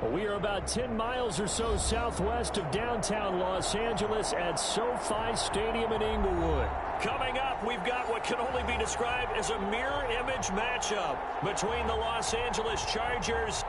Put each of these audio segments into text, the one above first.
Well, we are about 10 miles or so southwest of downtown Los Angeles at SoFi Stadium in Inglewood. Coming up, we've got what can only be described as a mirror image matchup between the Los Angeles Chargers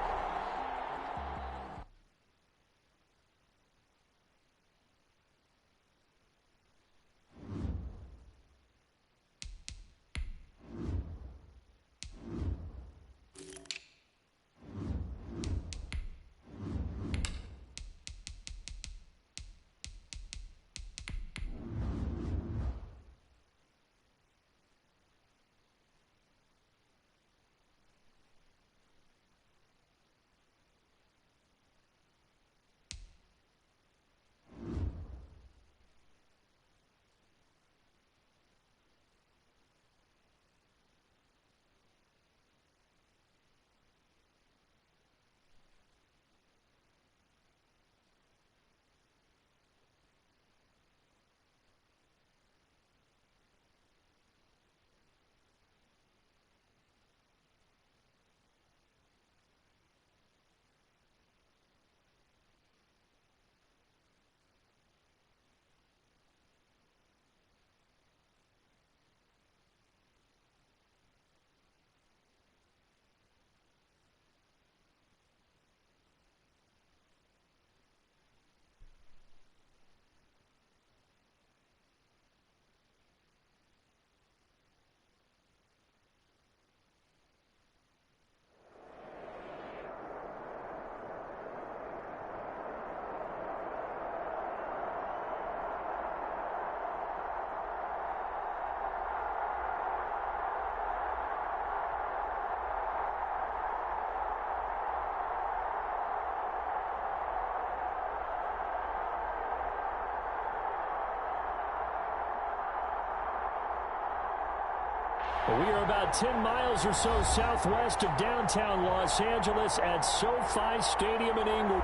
We are about 10 miles or so southwest of downtown Los Angeles at SoFi Stadium in Inglewood.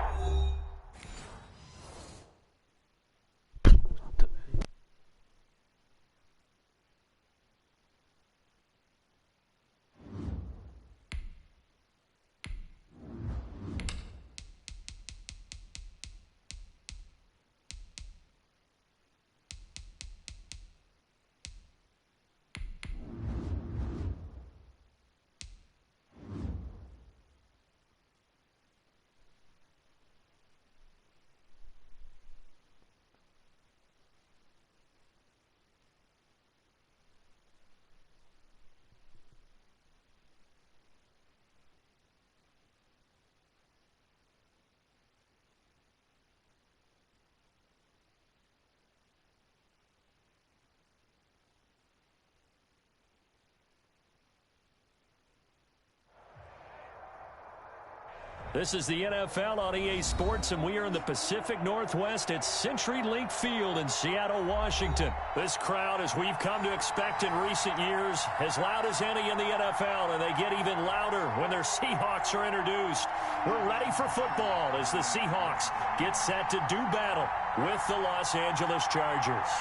This is the NFL on EA Sports, and we are in the Pacific Northwest at CenturyLink Field in Seattle, Washington. This crowd, as we've come to expect in recent years, as loud as any in the NFL, and they get even louder when their Seahawks are introduced. We're ready for football as the Seahawks get set to do battle with the Los Angeles Chargers.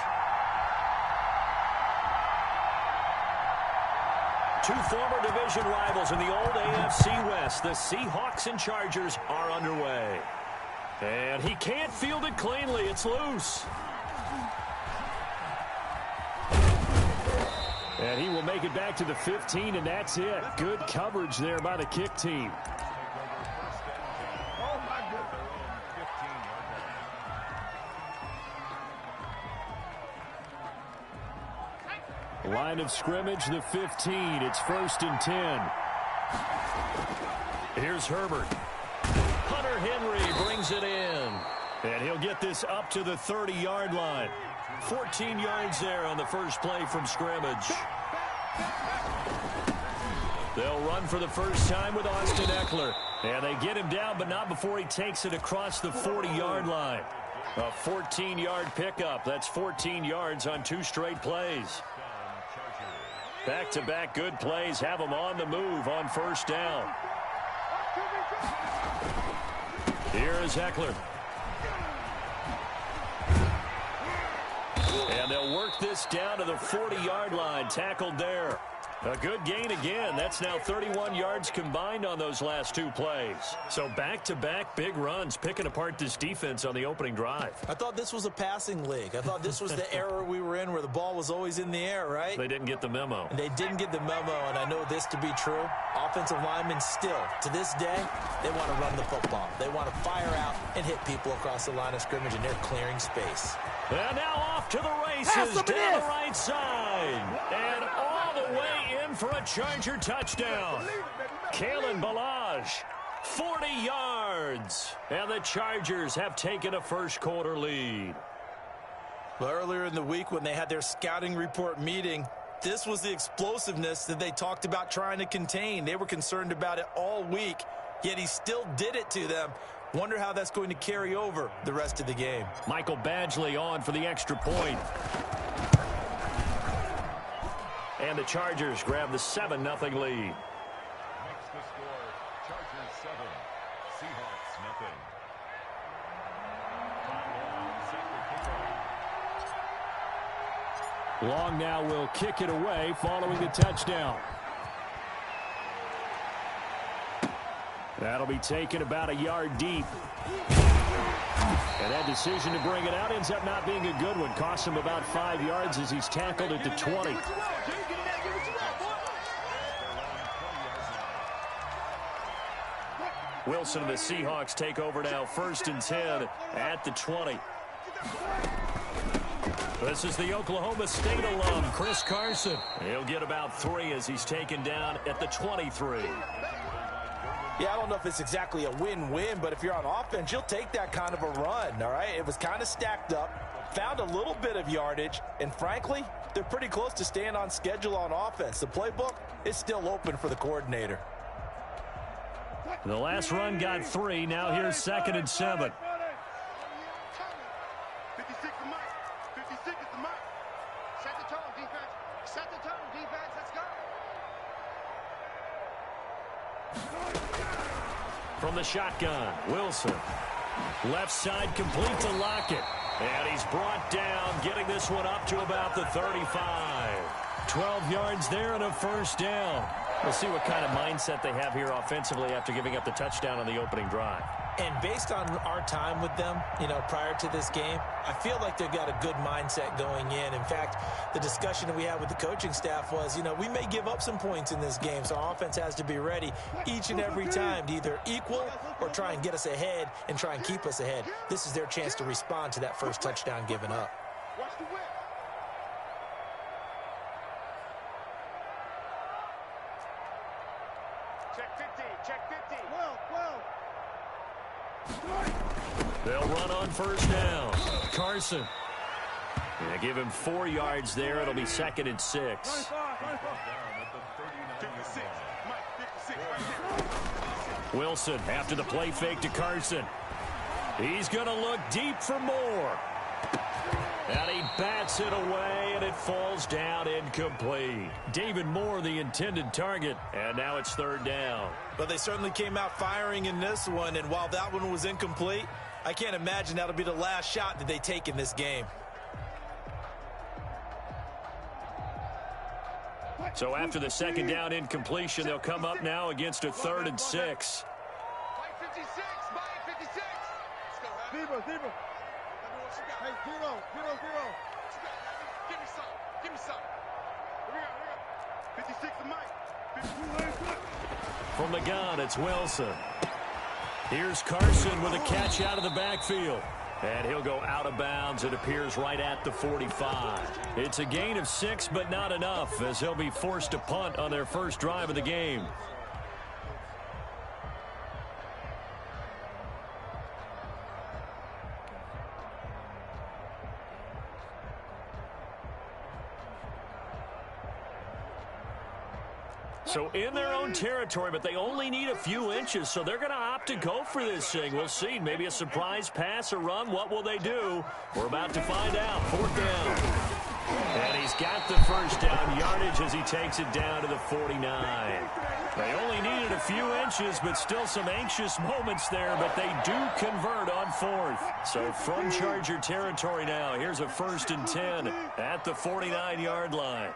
Two former division rivals in the old AFC West. The Seahawks and Chargers are underway. And he can't field it cleanly. It's loose. And he will make it back to the 15, and that's it. Good coverage there by the kick team. Line of scrimmage, the 15. It's 1st and 10. Here's Herbert. Hunter Henry brings it in. And he'll get this up to the 30-yard line. 14 yards there on the first play from scrimmage. They'll run for the first time with Austin Eckler. And they get him down, but not before he takes it across the 40-yard line. A 14-yard pickup. That's 14 yards on 2 straight plays. Back-to-back good plays have them on the move on first down. Here is Eckler. And they'll work this down to the 40-yard line. Tackled there. A good gain again. That's now 31 yards combined on those last two plays. So back-to-back big runs, picking apart this defense on the opening drive. I thought this was a passing league. I thought this was the era we were in where the ball was always in the air, right? They didn't get the memo. And they didn't get the memo, and I know this to be true. Offensive linemen still, to this day, they want to run the football. They want to fire out and hit people across the line of scrimmage, and they're clearing space. And now off to the races down the right side. And all the way in for a Charger touchdown. Kalen Ballage, 40 yards. And the Chargers have taken a first-quarter lead. Well, earlier in the week when they had their scouting report meeting, this was the explosiveness that they talked about trying to contain. They were concerned about it all week, yet he still did it to them. Wonder how that's going to carry over the rest of the game. Michael Badgley on for the extra point. And the Chargers grab the 7-0 lead. Makes the score Chargers 7, Seahawks nothing. Long now will kick it away following the touchdown. That'll be taken about a yard deep. And that decision to bring it out ends up not being a good one. Costs him about 5 yards as he's tackled at the 20. Wilson and the Seahawks take over now, 1st and 10 at the 20. This is the Oklahoma State alum, Chris Carson. He'll get about 3 as he's taken down at the 23. Yeah, I don't know if it's exactly a win-win, but if you're on offense, you'll take that kind of a run, all right? It was kind of stacked up, found a little bit of yardage, and frankly, they're pretty close to staying on schedule on offense. The playbook is still open for the coordinator. The last run got 3. Now here's 2nd and 7. 56 the mark. 56 is the mark. Set the tone, defense. Set the tone, defense. Let's go. From the shotgun, Wilson. Left side complete to Lockett. And he's brought down, getting this one up to about the 35. 12 yards there and a first down. We'll see what kind of mindset they have here offensively after giving up the touchdown on the opening drive. And based on our time with them, prior to this game, I feel like they've got a good mindset going in. In fact, the discussion that we had with the coaching staff was, we may give up some points in this game, so our offense has to be ready each and every time to either equal or try and get us ahead and try and keep us ahead. This is their chance to respond to that first touchdown given up. Watch the whip. Check 50. Check 50. Well. They'll run on first down. Carson. They give him 4 yards there. It'll be 2nd and 6. Wilson after the play fake to Carson. He's going to look deep for more. And he bats it away, and it falls down incomplete. David Moore, the intended target, and now it's 3rd down. But they certainly came out firing in this one, and while that one was incomplete, I can't imagine that'll be the last shot that they take in this game. So after the 2nd down incompletion, they'll come up now against a 3rd and 6. Mike 56. Mike 56. Let's go, Zebra. Hey, zero. Give me some. Here we go. 56 to Mike. From the gun, it's Wilson. Here's Carson with a catch out of the backfield. And he'll go out of bounds. It appears right at the 45. It's a gain of 6, but not enough, as they'll be forced to punt on their first drive of the game. So in their own territory, but they only need a few inches, so they're going to opt to go for this thing. We'll see. Maybe a surprise pass or run. What will they do? We're about to find out. 4th down. And he's got the first down yardage as he takes it down to the 49. They only needed a few inches, but still some anxious moments there, but they do convert on 4th. So from Charger territory now, here's a 1st and 10 at the 49-yard line.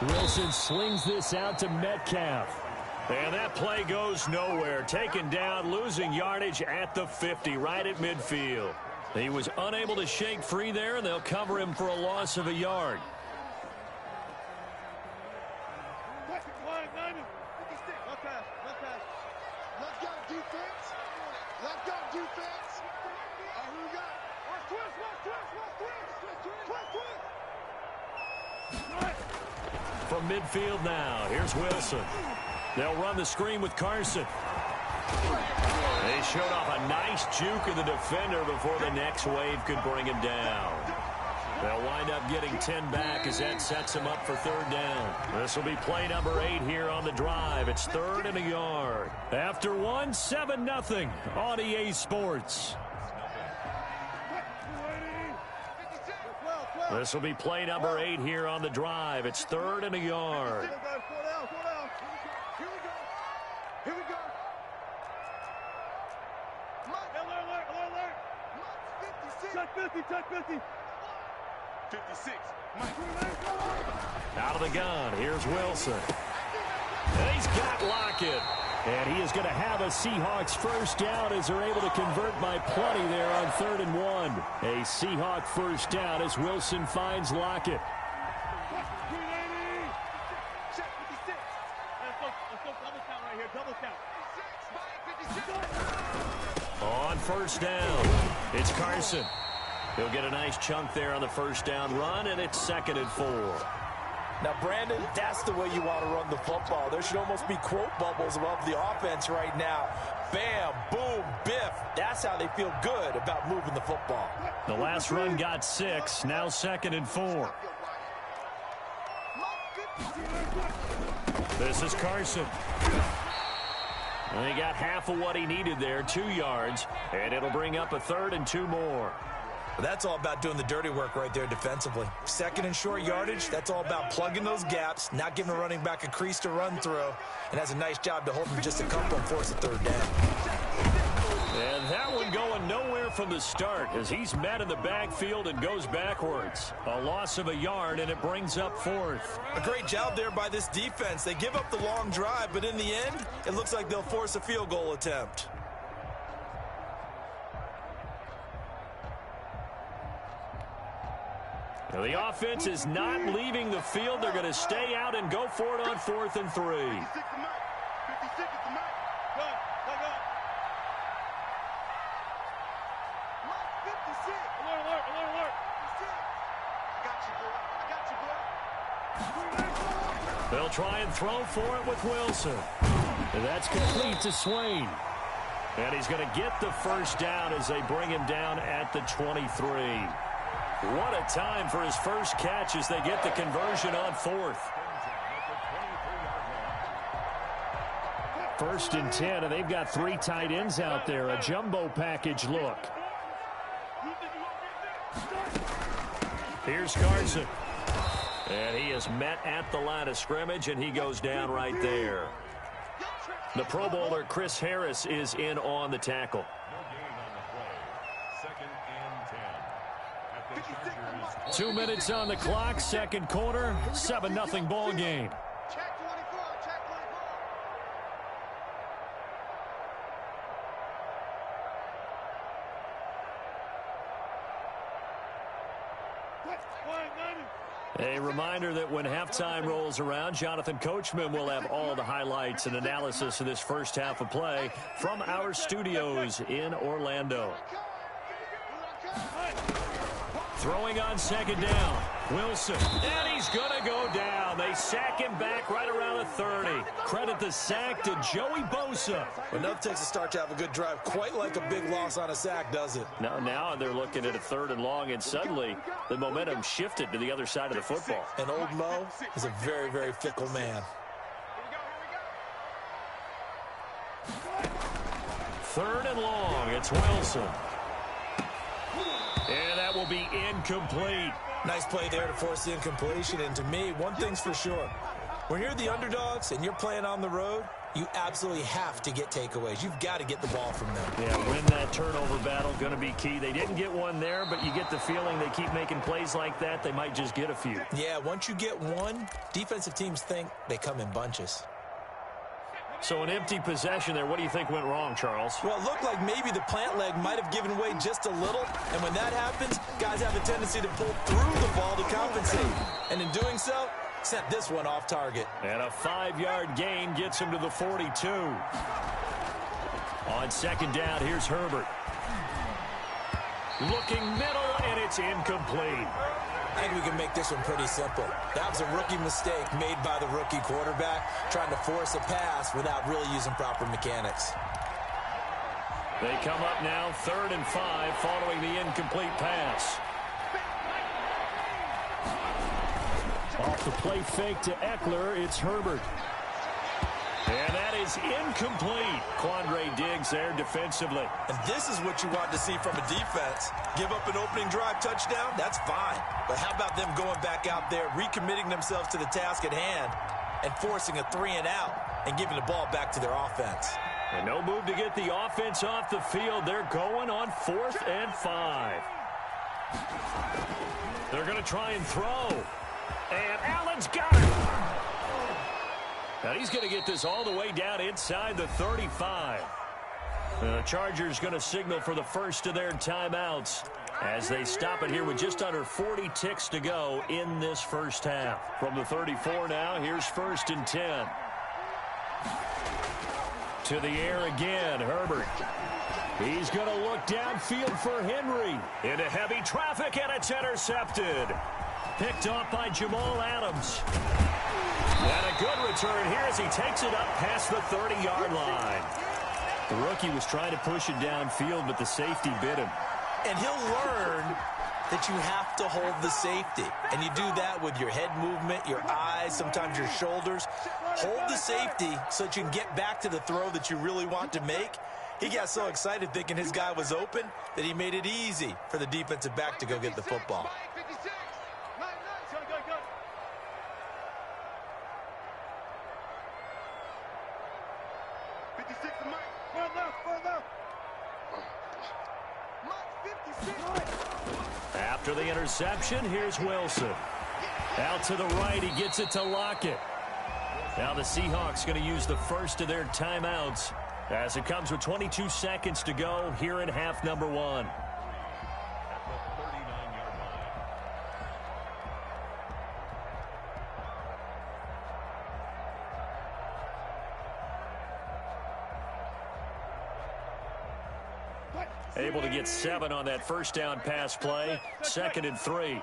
Wilson slings this out to Metcalf. And that play goes nowhere. Taken down, losing yardage at the 50, right at midfield. He was unable to shake free there, and they'll cover him for a loss of a yard. From midfield now, here's Wilson. They'll run the screen with Carson. They showed off a nice juke of the defender before the next wave could bring him down. They'll wind up getting 10 back as that sets them up for third down. This will be play number 8 here on the drive. It's 3rd and a yard. After 1, 7-0 on EA Sports. This will be play number 8 here on the drive. It's 3rd and a yard. Here we go. Alert. 56. Touch 50. 56. Out of the gun. Here's Wilson. And he's got Lockett. And he is going to have a Seahawks first down as they're able to convert by plenty there on 3rd and 1. A Seahawk first down as Wilson finds Lockett. On first down, it's Carson. He'll get a nice chunk there on the first down run, and it's 2nd and 4. Now, Brandon, that's the way you want to run the football. There should almost be quote bubbles above the offense right now. Bam, boom, biff. That's how they feel good about moving the football. The last run got 6, now 2nd and 4. This is Carson. And he got half of what he needed there, 2 yards, and it'll bring up a 3rd and 2 more. That's all about doing the dirty work right there defensively. 2nd and short yardage, that's all about plugging those gaps, not giving a running back a crease to run through, and that's a nice job to hold him just a couple and force a 3rd down. And that one going nowhere from the start as he's met in the backfield and goes backwards. A loss of a yard, and it brings up 4th. A great job there by this defense. They give up the long drive, but in the end, it looks like they'll force a field goal attempt. Now, the offense is not leaving the field. They're going to stay out and go for it on 4th and 3. 56 is the mark. Go. 56. Alert. 56. I got you, boy. They'll try and throw for it with Wilson. And that's complete to Swain. And he's going to get the first down as they bring him down at the 23. What a time for his first catch as they get the conversion on 4th. 1st and 10, and they've got 3 tight ends out there. A jumbo package look. Here's Carson. And he is met at the line of scrimmage, and he goes down right there. The Pro Bowler Chris Harris is in on the tackle. 2 minutes on the clock, 2nd quarter, 7-0 ball game. Check 24. A reminder that when halftime rolls around, Jonathan Coachman will have all the highlights and analysis of this first half of play from our studios in Orlando. Throwing on 2nd down. Wilson. And he's going to go down. They sack him back right around the 30. Credit the sack to Joey Bosa. Enough takes a start to have a good drive. Quite like a big loss on a sack, does it? Now they're looking at a 3rd and long, and suddenly the momentum shifted to the other side of the football. And old Mo is a very, very fickle man. 3rd and long. It's Wilson. And that will be incomplete. Nice play there to force the incompletion. And to me, one thing's for sure. When you're the underdogs and you're playing on the road, you absolutely have to get takeaways. You've got to get the ball from them. Yeah, win that turnover battle, going to be key. They didn't get one there, but you get the feeling they keep making plays like that, they might just get a few. Yeah, once you get one, defensive teams think they come in bunches. So an empty possession there. What do you think went wrong, Charles? Well, it looked like maybe the plant leg might have given way just a little, and when that happens, guys have a tendency to pull through the ball to compensate. And in doing so, sent this one off target. And a 5-yard gain gets him to the 42. On second down, here's Herbert. Looking middle, and it's incomplete. I think we can make this one pretty simple. That was a rookie mistake made by the rookie quarterback, trying to force a pass without really using proper mechanics. They come up now 3rd and 5 following the incomplete pass. Off the play fake to Eckler, it's Herbert. And that is incomplete. Quandre Diggs there defensively. And this is what you want to see from a defense. Give up an opening drive touchdown, that's fine. But how about them going back out there, recommitting themselves to the task at hand, and forcing a 3-and-out and giving the ball back to their offense. And no move to get the offense off the field. They're going on 4th and 5. They're going to try and throw. And Allen's got it. Now he's going to get this all the way down inside the 35. The Chargers going to signal for the first of their timeouts as they stop it here with just under 40 ticks to go in this first half. From the 34 now, here's 1st and 10. To the air again, Herbert. He's going to look downfield for Henry. Into heavy traffic, and it's intercepted. Picked off by Jamal Adams. And a good return here as he takes it up past the 30-yard line. The rookie was trying to push it downfield, but the safety bit him. And he'll learn that you have to hold the safety. And you do that with your head movement, your eyes, sometimes your shoulders. Hold the safety so that you can get back to the throw that you really want to make. He got so excited thinking his guy was open that he made it easy for the defensive back to go get the football. After the interception, here's Wilson. Out to the right, he gets it to Lockett. Now the Seahawks going to use the first of their timeouts as it comes with 22 seconds to go here in half number 1. Able to get 7 on that first down pass play. 2nd and 3.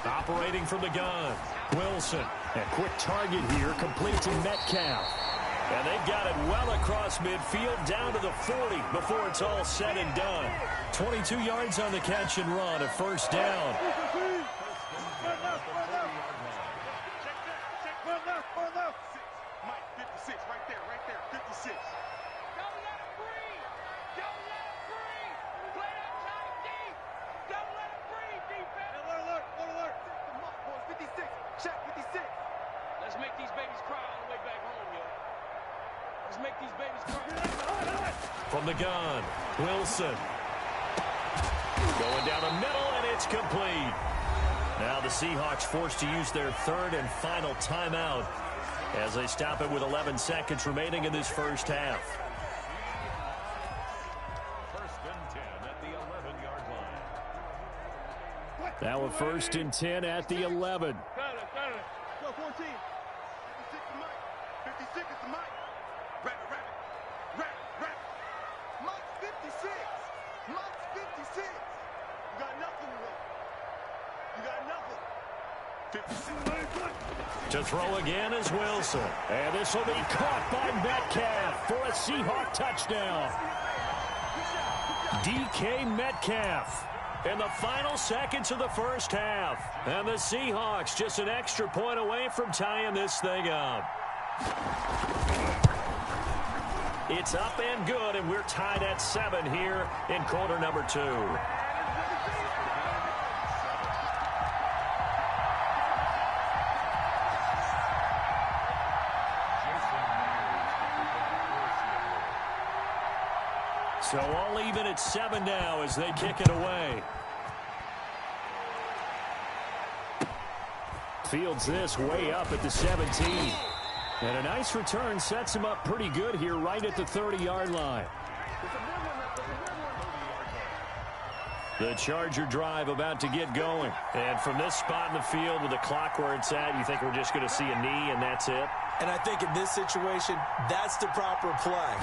Operating from the gun, Wilson. A quick target here, complete to Metcalf. And they've got it well across midfield, down to the 40 before it's all said and done. 22 yards on the catch and run, a first down. From the gun, Wilson. Going down the middle, and it's complete. Now the Seahawks forced to use their 3rd and final timeout as they stop it with 11 seconds remaining in this first half. 1st and 10 at the 11-yard line. Now a 1st and 10 at the 11. Got it. Go 14. 56 is Mike. 56 is the Mike. Rabbit. Mike's 56. Mike's 56. You got nothing to run. You got nothing. 56. To throw again is Wilson. And this will be caught by Metcalf for a Seahawk touchdown. DK Metcalf in the final seconds of the first half. And the Seahawks just an extra point away from tying this thing up. It's up and good, and we're tied at 7 here in quarter number 2. So all even at 7 now as they kick it away. Fields this way up at the 17. And a nice return sets him up pretty good here right at the 30-yard line. The Charger drive about to get going. And from this spot in the field with the clock where it's at, you think we're just going to see a knee and that's it? And I think in this situation, that's the proper play.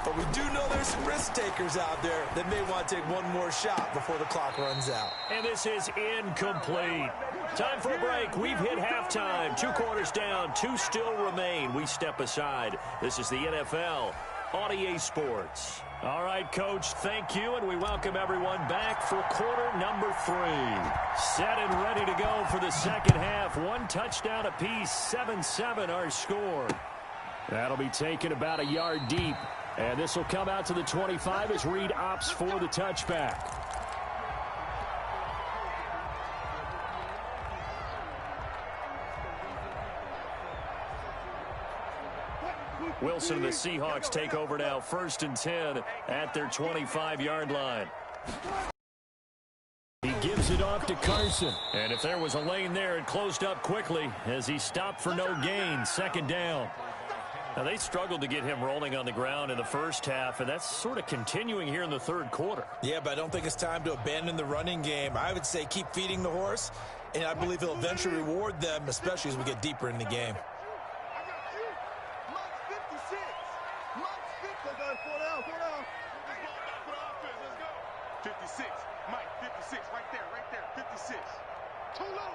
But we do know there's some risk takers out there that may want to take one more shot before the clock runs out. And this is incomplete. Time for a break. We've hit halftime. 2 quarters down. 2 still remain. We step aside. This is the NFL on EA Sports. All right, Coach, thank you, and we welcome everyone back for quarter number 3. Set and ready to go for the second half. 1 touchdown apiece, 7-7 our score. That'll be taken about a yard deep, and this will come out to the 25 as Reed opts for the touchback. Wilson and the Seahawks take over now, 1st and 10 at their 25-yard line. He gives it off to Carson. And if there was a lane there, it closed up quickly as he stopped for no gain. 2nd down. Now, they struggled to get him rolling on the ground in the first half, and that's sort of continuing here in the 3rd quarter. Yeah, but I don't think it's time to abandon the running game. I would say keep feeding the horse, and I believe he'll eventually reward them, especially as we get deeper in the game. 56, Mike, 56, right there, 56. Too low,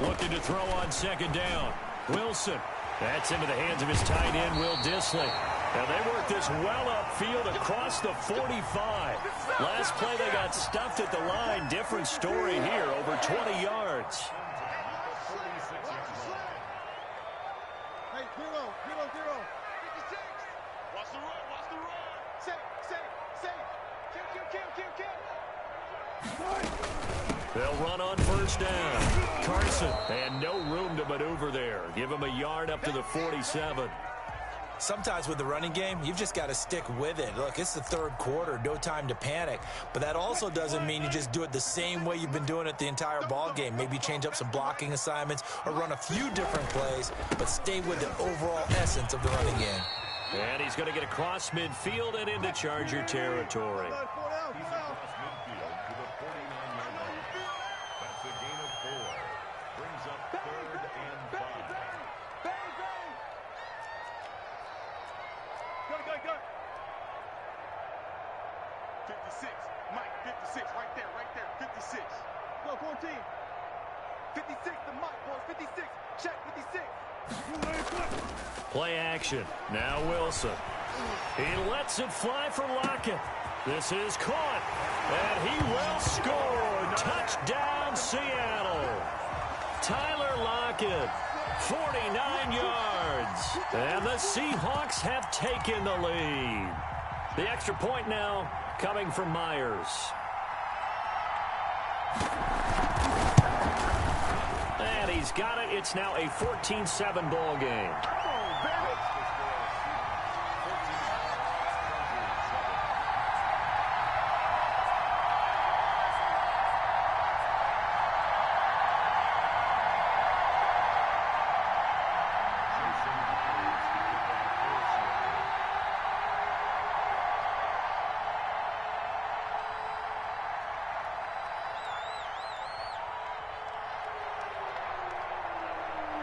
looking to throw on 2nd down. Wilson. That's into the hands of his tight end, Will Dissly. And they work this well upfield across the 45. Last play, they got stuffed at the line. Different story here, over 20 yards. Hey, 0, 0, 0. 56. Watch the run, watch the run. Say. Kill. They'll run on 1st down. Carson, and no room to maneuver there. Give him a yard up to the 47. Sometimes with the running game, you've just got to stick with it. Look, it's the 3rd quarter, no time to panic. But that also doesn't mean you just do it the same way you've been doing it the entire ball game. Maybe change up some blocking assignments or run a few different plays, but stay with the overall essence of the running game. And he's going to get across midfield and into Charger territory. Play action. Now Wilson. He lets it fly for Lockett. This is caught. And he will score. Touchdown, Seattle. Tyler Lockett, 49 yards. And the Seahawks have taken the lead. The extra point now coming from Myers. And he's got it. It's now a 14-7 ball game.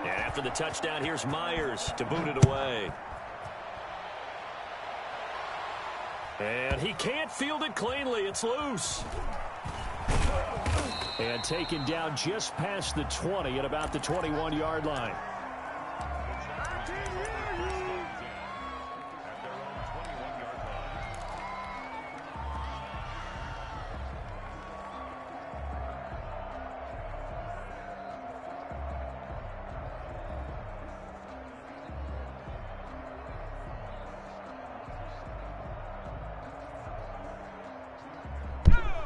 After the touchdown, here's Myers to boot it away. And he can't field it cleanly. It's loose. And taken down just past the 20 at about the 21-yard line.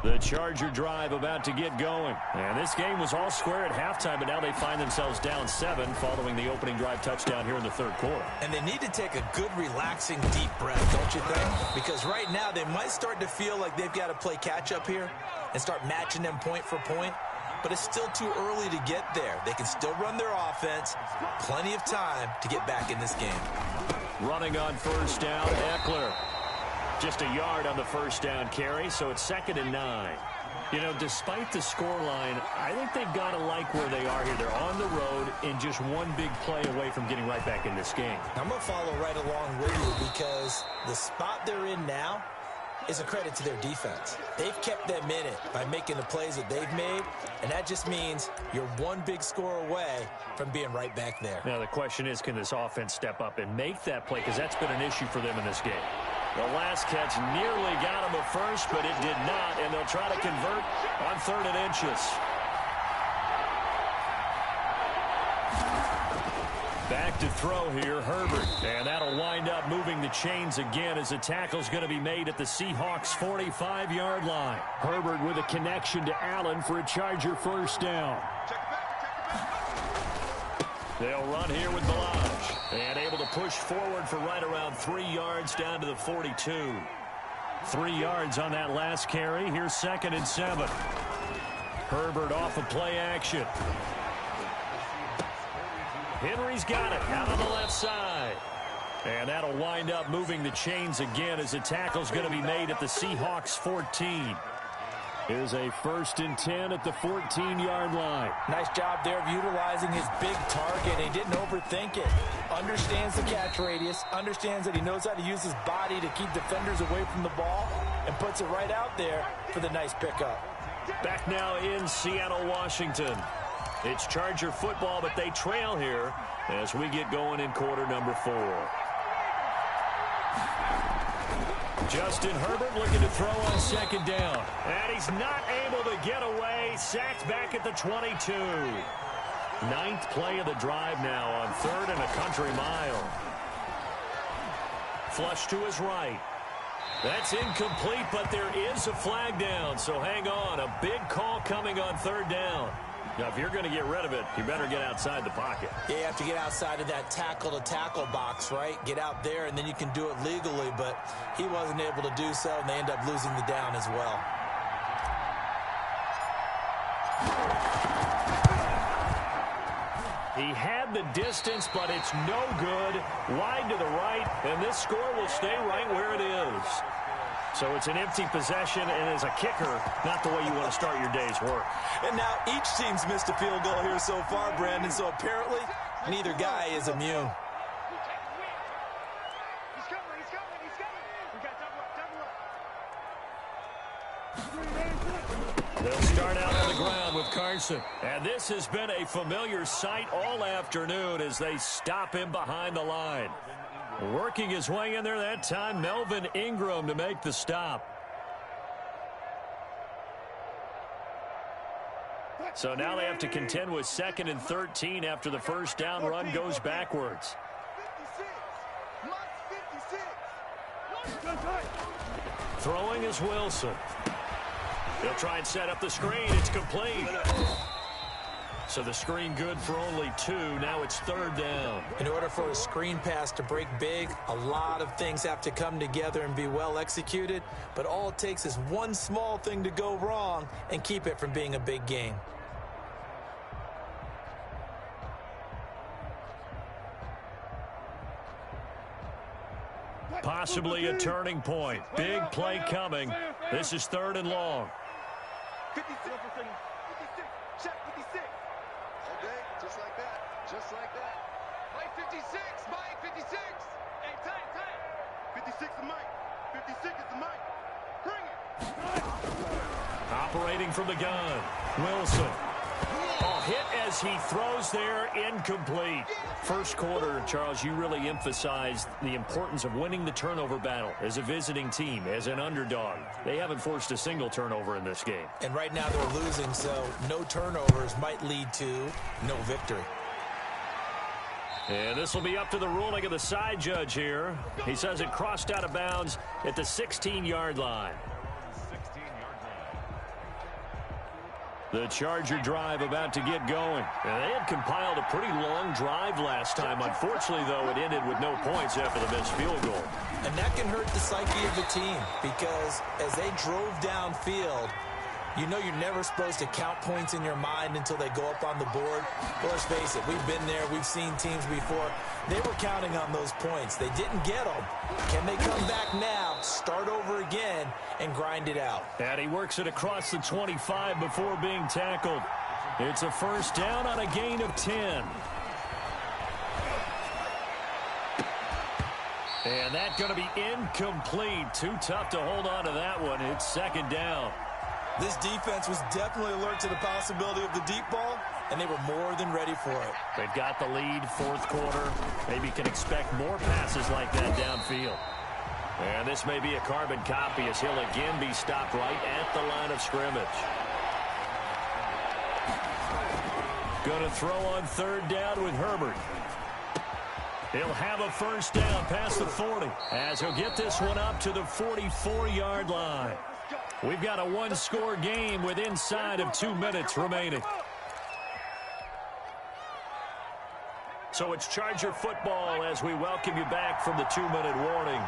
The Charger drive about to get going. And this game was all square at halftime, but now they find themselves down 7 following the opening drive touchdown here in the third quarter. And they need to take a good, relaxing, deep breath, don't you think? Because right now they might start to feel like they've got to play catch-up here and start matching them point for point. But it's still too early to get there. They can still run their offense. Plenty of time to get back in this game. Running on first down, Eckler. Just a yard on the first down carry, so it's 2nd and 9. You know, despite the scoreline, I think they've got to like where they are here. They're on the road and just one big play away from getting right back in this game. I'm going to follow right along with you because the spot they're in now is a credit to their defense. They've kept them in it by making the plays that they've made, and that just means you're one big score away from being right back there. Now, the question is, can this offense step up and make that play? Because that's been an issue for them in this game. The last catch nearly got him a first, but it did not, and they'll try to convert on 3rd and inches. Back to throw here, Herbert. And that'll wind up moving the chains again as the tackle's going to be made at the Seahawks' 45-yard line. Herbert with a connection to Allen for a Charger first down. They'll run here with Balaj. And able to push forward for right around 3 yards down to the 42. 3 yards on that last carry. Here's 2nd and 7. Herbert off of play action. Henry's got it out on the left side. And that'll wind up moving the chains again as the tackle's going to be made at the Seahawks 14. Here's a 1st and 10 at the 14-yard line. Nice job there of utilizing his big target. He didn't overthink it. Understands the catch radius. Understands that he knows how to use his body to keep defenders away from the ball. And puts it right out there for the nice pickup. Back now in Seattle, Washington. It's Charger football, but they trail here as we get going in quarter number 4. Justin Herbert looking to throw on 2nd down. And he's not able to get away. Sacked back at the 22. 9th play of the drive now on 3rd and a country mile. Flush to his right. That's incomplete, but there is a flag down. So hang on. A big call coming on 3rd down. Now, if you're going to get rid of it, you better get outside the pocket. Yeah, you have to get outside of that tackle-to-tackle box, right? Get out there, and then you can do it legally. But he wasn't able to do so, and they end up losing the down as well. He had the distance, but it's no good. Wide to the right, and this score will stay right where it is. So it's an empty possession, and as a kicker, not the way you want to start your day's work. And now each team's missed a field goal here so far, Brandon, so apparently neither guy is immune. He's coming. We got double up. They'll start out on the ground with Carson. And this has been a familiar sight all afternoon as they stop him behind the line. Working his way in there that time, Melvin Ingram to make the stop. So now they have to contend with 2nd and 13 after the first down run goes backwards. 56. Throwing is Wilson. He'll try and set up the screen. It's complete. So the screen good for only 2. Now it's 3rd down. In order for a screen pass to break big, a lot of things have to come together and be well executed. But all it takes is one small thing to go wrong and keep it from being a big game. Possibly a turning point. Big play coming. This is 3rd and long. 56. Check 56. Okay, just like that. Just like that. Mike 56. Mike 56. Hey, tight. 56 is Mike. 56 is the Mike. Bring it. Operating from the gun. Wilson. Oh, hit as he throws there, incomplete. First quarter, Charles, you really emphasized the importance of winning the turnover battle as a visiting team, as an underdog. They haven't forced a single turnover in this game. And right now they're losing, so no turnovers might lead to no victory. And this will be up to the ruling of the side judge here. He says it crossed out of bounds at the 16-yard line. 16-yard line. The Charger drive about to get going. And they had compiled a pretty long drive last time. Unfortunately, though, it ended with no points after the missed field goal. And that can hurt the psyche of the team because as they drove downfield, you know you're never supposed to count points in your mind until they go up on the board. But let's face it, we've been there. We've seen teams before. They were counting on those points. They didn't get them. Can they come back now, start over again, and grind it out? And he works it across the 25 before being tackled. It's a first down on a gain of 10. And that's going to be incomplete. Too tough to hold on to that one. It's second down. This defense was definitely alert to the possibility of the deep ball, and they were more than ready for it. They've got the lead, fourth quarter. Maybe can expect more passes like that downfield. And this may be a carbon copy as he'll again be stopped right at the line of scrimmage. Going to throw on third down with Herbert. He'll have a first down past the 40 as he'll get this one up to the 44-yard line. We've got a one-score game with inside of 2 minutes remaining. So it's Charger football as we welcome you back from the 2-minute warning.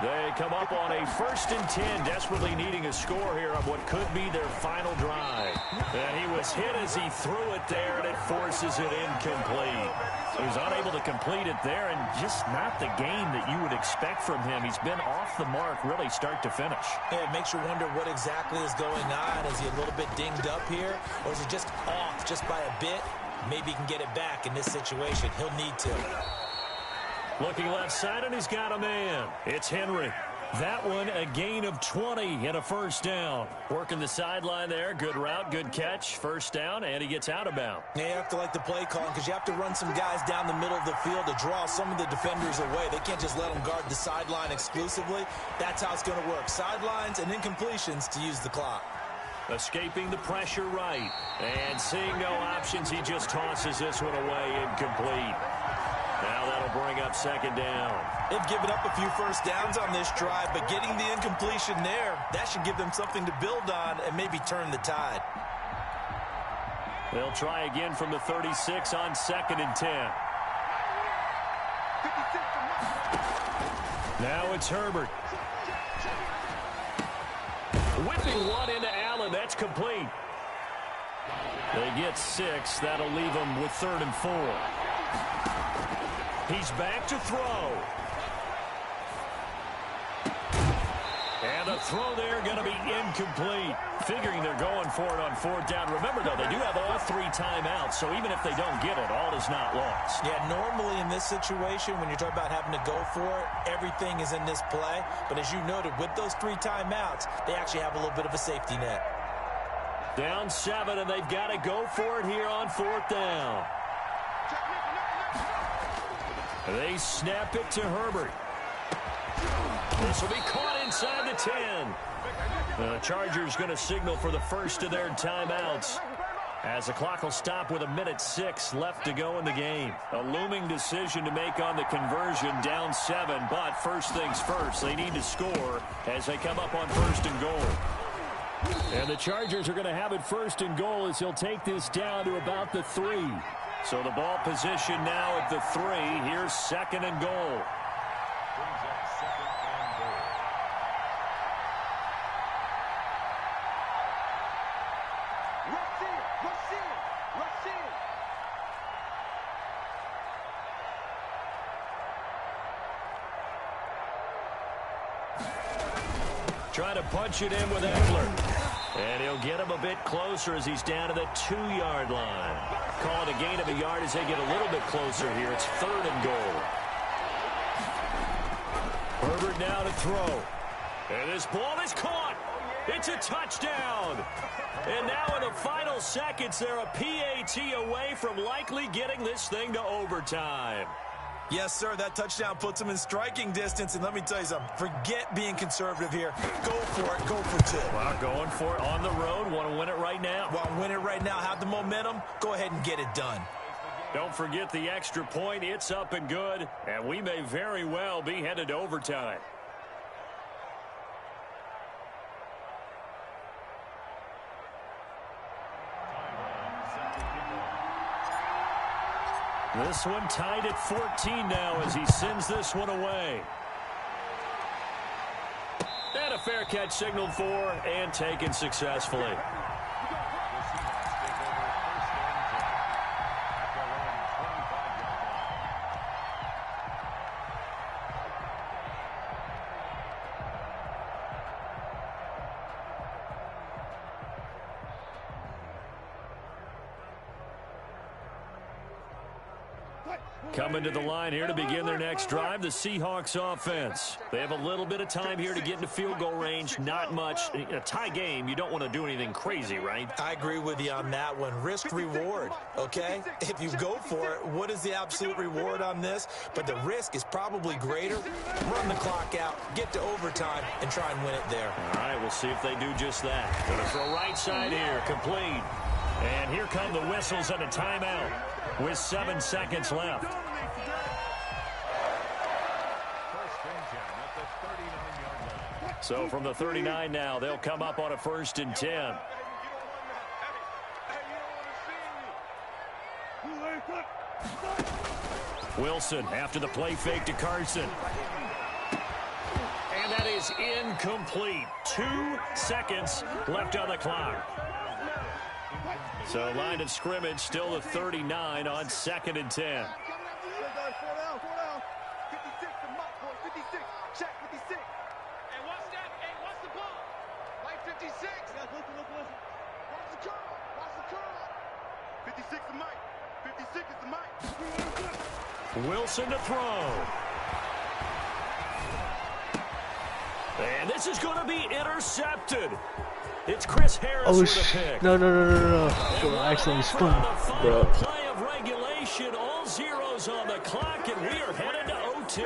They come up on a 1st and 10, desperately needing a score here on what could be their final drive. And he was hit as he threw it there, and it forces it incomplete. He was unable to complete it there, and just not the game that you would expect from him. He's been off the mark really start to finish. Yeah, it makes you wonder what exactly is going on. Is he a little bit dinged up here, or is he just off just by a bit? Maybe he can get it back in this situation. He'll need to. Looking left side, and he's got a man. It's Henry. That one, a gain of 20 and a first down. Working the sideline there. Good route, good catch. First down, and he gets out of bounds. Yeah, you have to like the play calling because you have to run some guys down the middle of the field to draw some of the defenders away. They can't just let them guard the sideline exclusively. That's how it's going to work. Sidelines and incompletions to use the clock. Escaping the pressure right. And seeing no options, he just tosses this one away incomplete. Now that'll bring up second down. They've given up a few first downs on this drive, but getting the incompletion there, that should give them something to build on and maybe turn the tide. They'll try again from the 36 on 2nd and 10. Now it's Herbert. Whipping one into Allen. That's complete. They get 6. That'll leave them with 3rd and 4. He's back to throw. And the throw there going to be incomplete. Figuring they're going for it on 4th down. Remember, though, they do have all 3 timeouts, so even if they don't get it, all is not lost. Yeah, normally in this situation, when you're talking about having to go for it, everything is in this play. But as you noted, with those 3 timeouts, they actually have a little bit of a safety net. Down 7, and they've got to go for it here on 4th down. They snap it to Herbert. This will be caught inside the 10. The Chargers going to signal for the first of their timeouts as the clock will stop with 1:06 left to go in the game. A looming decision to make on the conversion, down 7, but first things first, they need to score as they come up on 1st and goal. And the Chargers are going to have it 1st and goal as he'll take this down to about the 3. So the ball position now at the 3. Here's 2nd and goal. Trying to punch it in with Eckler. And he'll get him a bit closer as he's down to the 2-yard line. Call it a gain of a yard as they get a little bit closer here. It's 3rd and goal. Herbert now to throw. And this ball is caught. It's a touchdown. And now in the final seconds, they're a PAT away from likely getting this thing to overtime. Yes, sir, that touchdown puts them in striking distance. And let me tell you something, forget being conservative here. Go for it, go for 2. Well, going for it on the road. Want to win it right now. Want to win it right now, have the momentum, go ahead and get it done. Don't forget the extra point. It's up and good. And we may very well be headed to overtime. This one tied at 14 now as he sends this one away. And a fair catch signaled for and taken successfully. Coming to the line here to begin their next drive, the Seahawks offense. They have a little bit of time here to get into field goal range, not much. In a tie game, you don't want to do anything crazy, right? I agree with you on that one. Risk reward, okay? If you go for it, what is the absolute reward on this? But the risk is probably greater. Run the clock out, get to overtime, and try and win it there. All right, we'll see if they do just that. Going to throw right side here, complete. And here come the whistles and a timeout with 7 seconds left. So from the 39 now, they'll come up on a 1st and 10. Wilson after the play fake to Carson. And that is incomplete. 2 seconds left on the clock. So line of scrimmage still the 39 on 2nd and 10. Wilson to throw. And this is going to be intercepted. It's Chris Harris with a pick. No. I accidentally spun. Bro. Play of regulation, all zeros on the clock, and we are headed to OT.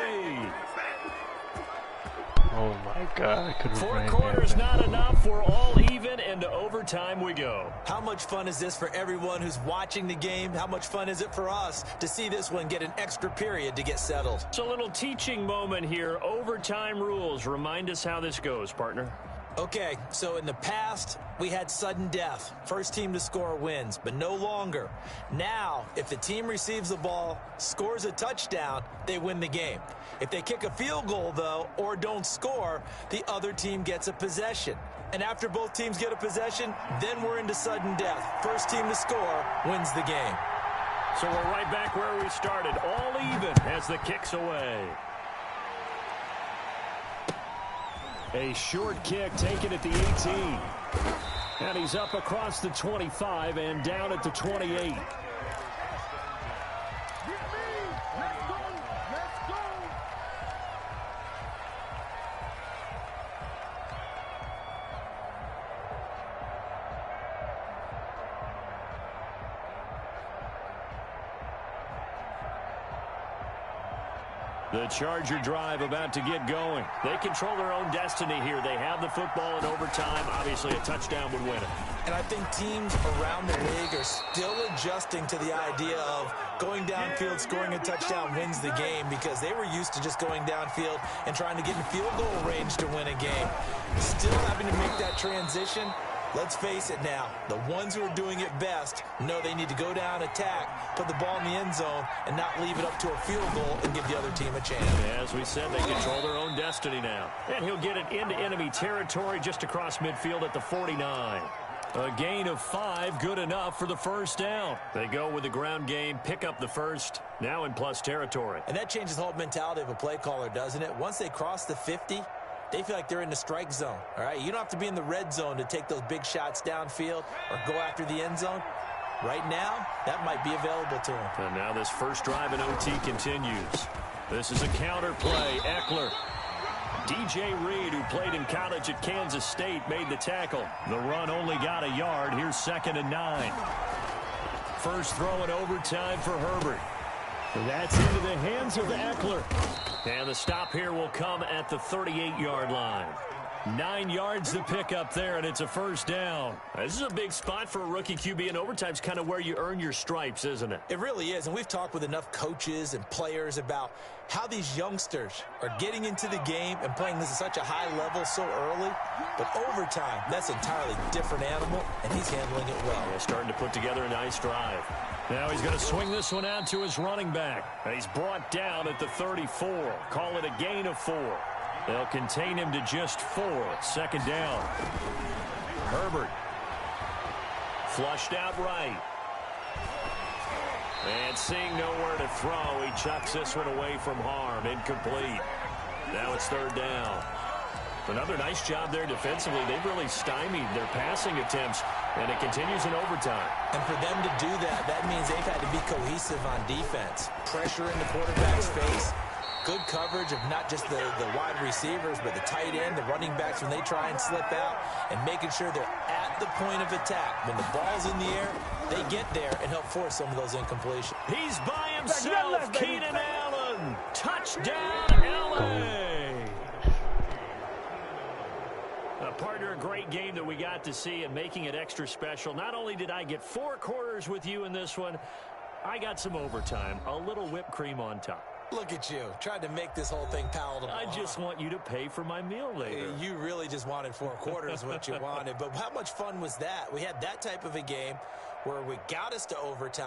Oh my God, I could have 4 quarters not enough. We're all even, and to overtime we go. How much fun is this for everyone who's watching the game? How much fun is it for us to see this one get an extra period to get settled? It's a little teaching moment here. Overtime rules. Remind us how this goes, partner. Okay, so in the past, we had sudden death. First team to score wins, but no longer. Now, if the team receives the ball, scores a touchdown, they win the game. If they kick a field goal, though, or don't score, the other team gets a possession. And after both teams get a possession, then we're into sudden death. First team to score wins the game. So we're right back where we started, all even as the kick's away. A short kick taken at the 18. And he's up across the 25 and down at the 28. The Charger drive about to get going. They control their own destiny here. They have the football in overtime. Obviously, a touchdown would win it. And I think teams around the league are still adjusting to the idea of going downfield, scoring a touchdown wins the game, because they were used to just going downfield and trying to get in field goal range to win a game. Still having to make that transition. Let's face it now, the ones who are doing it best know they need to go down, attack, put the ball in the end zone, and not leave it up to a field goal and give the other team a chance. As we said, they control their own destiny now. And he'll get it into enemy territory just across midfield at the 49. A gain of 5, good enough for the first down. They go with the ground game, pick up the first, now in plus territory. And that changes the whole mentality of a play caller, doesn't it? Once they cross the 50, they feel like they're in the strike zone, all right? You don't have to be in the red zone to take those big shots downfield or go after the end zone. Right now, that might be available to them. And now this first drive in OT continues. This is a counter play. Eckler. DJ Reed, who played in college at Kansas State, made the tackle. The run only got a yard. Here's 2nd and 9. First throw in overtime for Herbert. That's into the hands of Eckler. And the stop here will come at the 38-yard line. 9 yards to pick up there, and it's a first down. This is a big spot for a rookie QB, and overtime's kind of where you earn your stripes, isn't it? It really is, and we've talked with enough coaches and players about how these youngsters are getting into the game and playing this at such a high level so early. But overtime, that's an entirely different animal, and he's handling it well. Yeah, starting to put together a nice drive. Now he's going to swing this one out to his running back. He's brought down at the 34. Call it a gain of 4. They'll contain him to just 4. Second down. Herbert. Flushed out right. And seeing nowhere to throw, he chucks this one away from harm. Incomplete. Now it's third down. Another nice job there defensively. They've really stymied their passing attempts, and it continues in overtime. And for them to do that, that means they've had to be cohesive on defense. Pressure in the quarterback's face. Good coverage of not just the wide receivers, but the tight end, the running backs when they try and slip out, and making sure they're at the point of attack. When the ball's in the air, they get there and help force some of those incompletions. He's by himself, Keenan Allen. Touchdown, L.A. Partner, a great game that we got to see and making it extra special. Not only did I get 4 quarters with you in this one, I got some overtime, a little whipped cream on top. Look at you, tried to make this whole thing palatable. I just want you to pay for my meal later. You really just wanted 4 quarters what you wanted. But how much fun was that? We had that type of a game where we got us to overtime.